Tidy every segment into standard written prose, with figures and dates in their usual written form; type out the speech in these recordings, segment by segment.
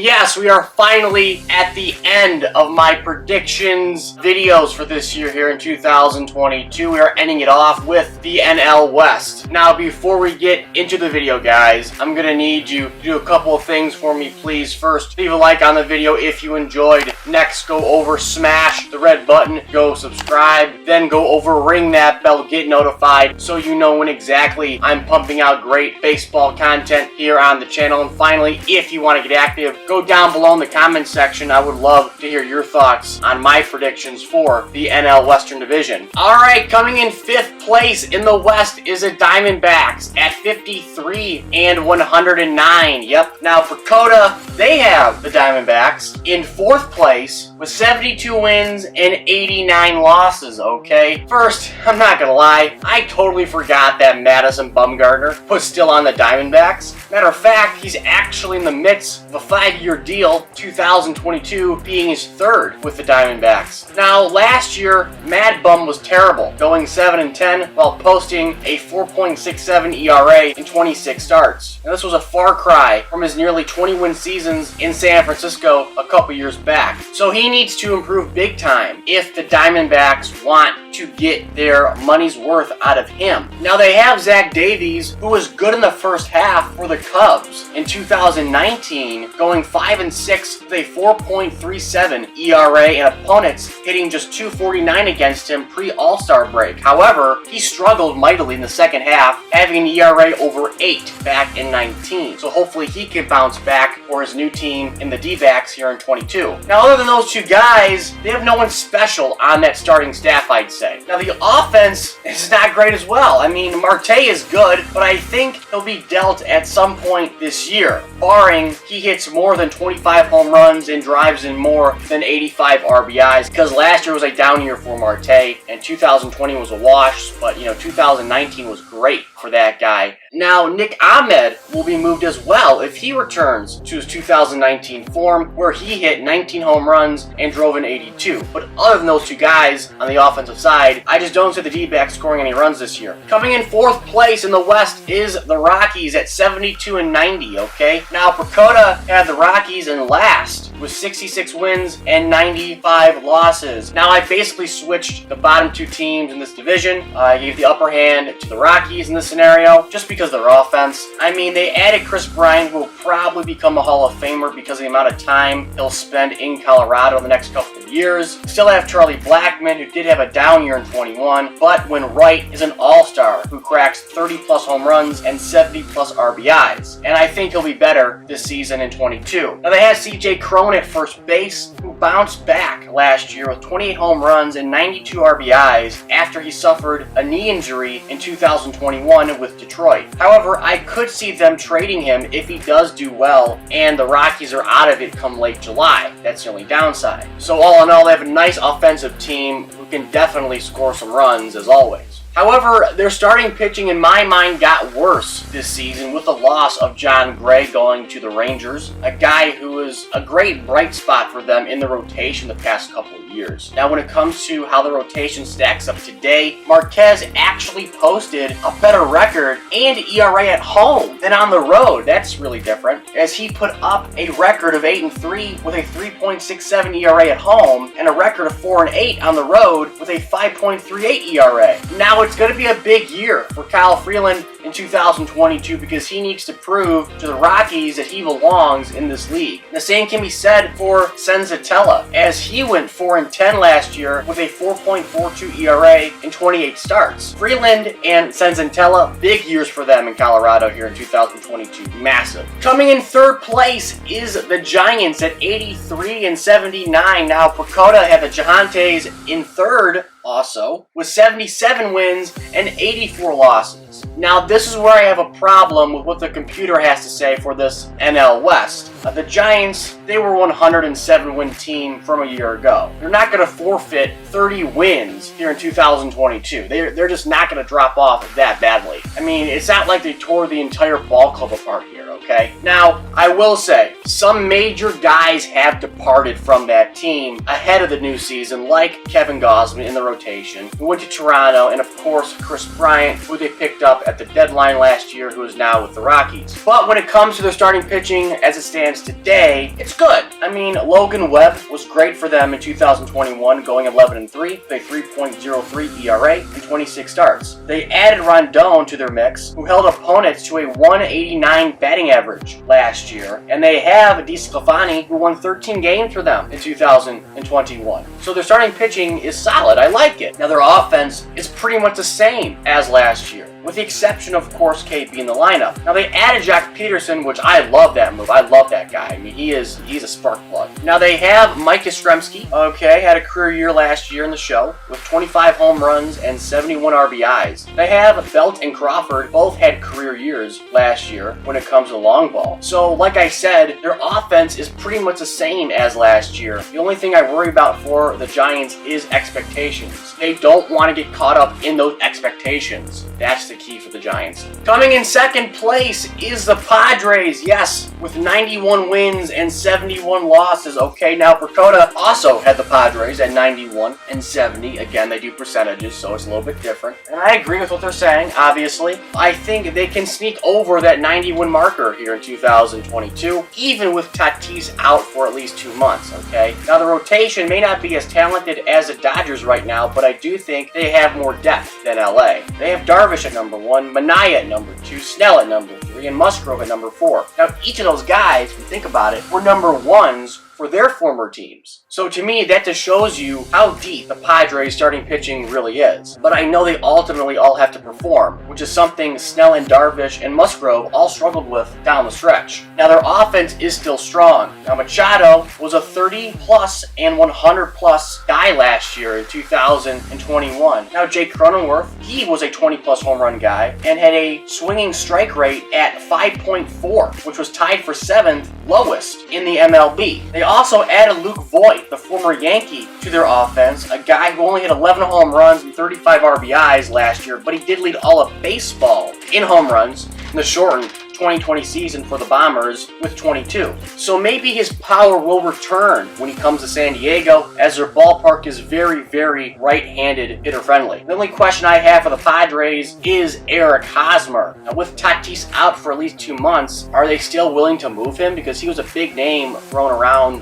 And yes, we are finally at the end of my predictions videos for this year here in 2022. We are ending it off with the NL West. Now, before we get into the video, guys, I'm going to need you to do a couple of things for me, please. First, leave a like on the video if you enjoyed. Next, go over, smash the red button, go subscribe, then go over, ring that bell, get notified so you know when exactly I'm pumping out great baseball content here on the channel. And finally, if you want to get active, go down below in the comments section. I would love to hear your thoughts on my predictions for the NL Western Division. Alright, coming in 5th place in the West is the Diamondbacks at 53 and 109. Yep. Now for Coda, they have the Diamondbacks in 4th place with 72 wins and 89 losses, okay? First, I'm not gonna lie, I totally forgot that Madison Bumgarner was still on the Diamondbacks. Matter of fact, he's actually in the midst of a 5-year deal, 2022 being his 3rd with the Diamondbacks. Now, last year, Mad Bum was terrible, going 7-10 while posting a 4.67 ERA in 26 starts. Now, this was a far cry from his nearly 20-win seasons in San Francisco a couple years back. So he needs to improve big time if the Diamondbacks want to get their money's worth out of him. Now, they have Zach Davies, who was good in the first half for the Cubs in 2019, going 5-6 with a 4.37 ERA and opponents hitting just .249 against him pre-All-Star break. However, he struggled mightily in the second half, having an ERA over 8 back in 19. So hopefully he can bounce back for his new team in the D-backs here in 22. Now, other than those two guys, they have no one special on that starting staff, I'd say. Now, the offense is not great as well. I mean, Marte is good, but I think he'll be dealt at some point this year, barring he hits more than 25 home runs and drives in more than 85 RBIs, because last year was a down year for Marte, and 2020 was a wash, but, 2019 was great for that guy. Now, Nick Ahmed will be moved as well if he returns to his 2019 form, where he hit 19 home runs and drove in 82. But other than those two guys on the offensive side, I just don't see the D-backs scoring any runs this year. Coming in 4th place in the West is the Rockies at 72 and 90, okay? Now, Pracoda had the Rockies in last with 66 wins and 95 losses. Now, I basically switched the bottom two teams in this division. I gave the upper hand to the Rockies in this scenario, just because of their offense. I mean, they added Kris Bryant, who will probably become a Hall of Famer because of the amount of time he'll spend in Colorado in the next couple of years. Still have Charlie Blackmon, who did have a down year in 21, but when right, is an all-star who cracks 30-plus home runs and 70-plus RBIs. And I think he'll be better this season in 22. Now, they had C.J. Cron at first base, who bounced back last year with 28 home runs and 92 RBIs after he suffered a knee injury in 2021 with Detroit. However, I could see them trading him if he does do well and the Rockies are out of it come late July. That's the only downside. So all in all, they have a nice offensive team who can definitely score some runs as always. However, their starting pitching, in my mind, got worse this season with the loss of John Gray going to the Rangers, a guy who was a great bright spot for them in the rotation the past couple of years. Now, when it comes to how the rotation stacks up today, Marquez actually posted a better record and ERA at home than on the road. That's really different, as he put up a record of 8-3 with a 3.67 ERA at home and a record of 4-8 on the road with a 5.38 ERA. Now, it's going to be a big year for Kyle Freeland in 2022 because he needs to prove to the Rockies that he belongs in this league. The same can be said for Senzatella, as he went 4-10 last year with a 4.42 ERA in 28 starts. Freeland and Senzatella, big years for them in Colorado here in 2022. Massive. Coming in 3rd place is the Giants at 83 and 79. Now, Pracoda had the Gigantes in 3rd also, with 77 wins and 84 losses. Now, this is where I have a problem with what the computer has to say for this NL West. The Giants, they were a 107-win team from a year ago. They're not going to forfeit 30 wins here in 2022. They're just not going to drop off that badly. I mean, it's not like they tore the entire ball club apart here, okay? Now, I will say, some major guys have departed from that team ahead of the new season, like Kevin Gausman in the rotation, who went to Toronto, and of course, Kris Bryant, who they picked up at the deadline last year, who is now with the Rockies. But when it comes to their starting pitching, as it stands offense today, it's good. I mean, Logan Webb was great for them in 2021, going 11-3, with a 3.03 ERA and 26 starts. They added Rondon to their mix, who held opponents to a 189 batting average last year, and they have DeSclafani, who won 13 games for them in 2021. So their starting pitching is solid. I like it. Now their offense is pretty much the same as last year, with the exception of course KB in the lineup. Now they added Jack Peterson, which I love that move. I love that guy. I mean, he's a spark plug. Now they have Mike Yastrzemski, okay, had a career year last year in the show with 25 home runs and 71 RBIs. They have Belt and Crawford, both had career years last year when it comes to long ball. So like I said, their offense is pretty much the same as last year. The only thing I worry about for the Giants is expectations. They don't want to get caught up in those expectations. That's the key for the Giants. Coming in second place is the Padres, yes, with 91 wins and 71 losses. Okay, now Percoda also had the Padres at 91 and 70. Again, they do percentages, so it's a little bit different. And I agree with what they're saying, obviously. I think they can sneak over that 90-win marker here in 2022, even with Tatis out for at least 2 months, okay? Now, the rotation may not be as talented as the Dodgers right now, but I do think they have more depth than LA. They have Darvish at number 1, Manny at number 2, Snell at number 3, and Musgrove at number 4. Now, each of those guys, if you think about it, were number 1s for their former teams. So to me, that just shows you how deep the Padres starting pitching really is. But I know they ultimately all have to perform, which is something Snell and Darvish and Musgrove all struggled with down the stretch. Now their offense is still strong. Now Machado was a 30-plus and 100-plus guy last year in 2021. Now Jake Cronenworth, he was a 20-plus home run guy and had a swinging strike rate at 5.4, which was tied for 7th lowest in the MLB. They also added Luke Voigt, the former Yankee, to their offense, a guy who only hit 11 home runs and 35 RBIs last year, but he did lead all of baseball in home runs in the shortened 2020 season for the Bombers with 22. So maybe his power will return when he comes to San Diego, as their ballpark is very, very right-handed hitter-friendly. The only question I have for the Padres is Eric Hosmer. Now, with Tatis out for at least 2 months, are they still willing to move him? Because he was a big name thrown around,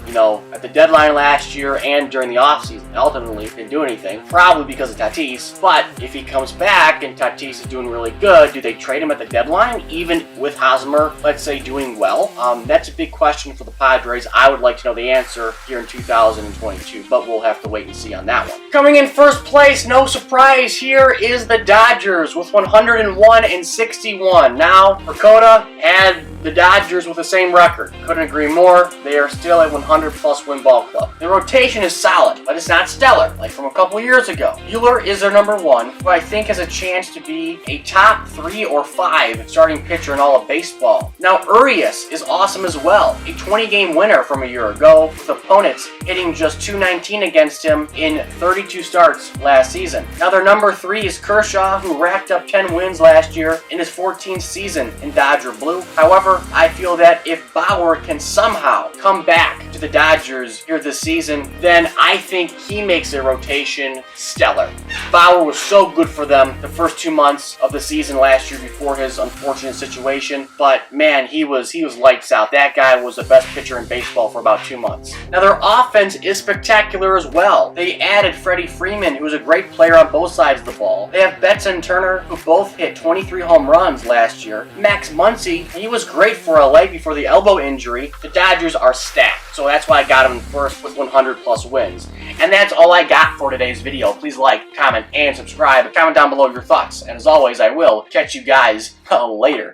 at the deadline last year and during the offseason. Ultimately, didn't do anything, probably because of Tatis. But if he comes back and Tatis is doing really good, do they trade him at the deadline, even with Hosmer, let's say, doing well? That's a big question for the Padres. I would like to know the answer here in 2022, but we'll have to wait and see on that one. Coming in first place, no surprise, here is the Dodgers with 101 and 61. Now, Percoda had the Dodgers with the same record. Couldn't agree more. They are still a 100-plus win ball club. The rotation is solid, but it's not stellar, like from a couple years ago. Buehler is their number 1, who I think has a chance to be a top 3 or 5 starting pitcher in all of baseball. Now, Urias is awesome as well. A 20-game winner from a year ago, with opponents hitting just .219 against him in 32 starts last season. Now, their number 3 is Kershaw, who racked up 10 wins last year in his 14th season in Dodger Blue. However, I feel that if Bauer can somehow come back to the Dodgers here this season, then I think he makes their rotation stellar. Bauer was so good for them the first 2 months of the season last year before his unfortunate situation, but man, he was lights out. That guy was the best pitcher in baseball for about 2 months. Now their offense is spectacular as well. They added Freddie Freeman, who was a great player on both sides of the ball. They have Betts and Turner, who both hit 23 home runs last year. Max Muncy, he was great for LA before the elbow injury. The Dodgers are stacked, so that's why I got them first with 100-plus wins. And that's all I got for today's video. Please like, comment, and subscribe. Comment down below your thoughts. And as always, I will catch you guys later.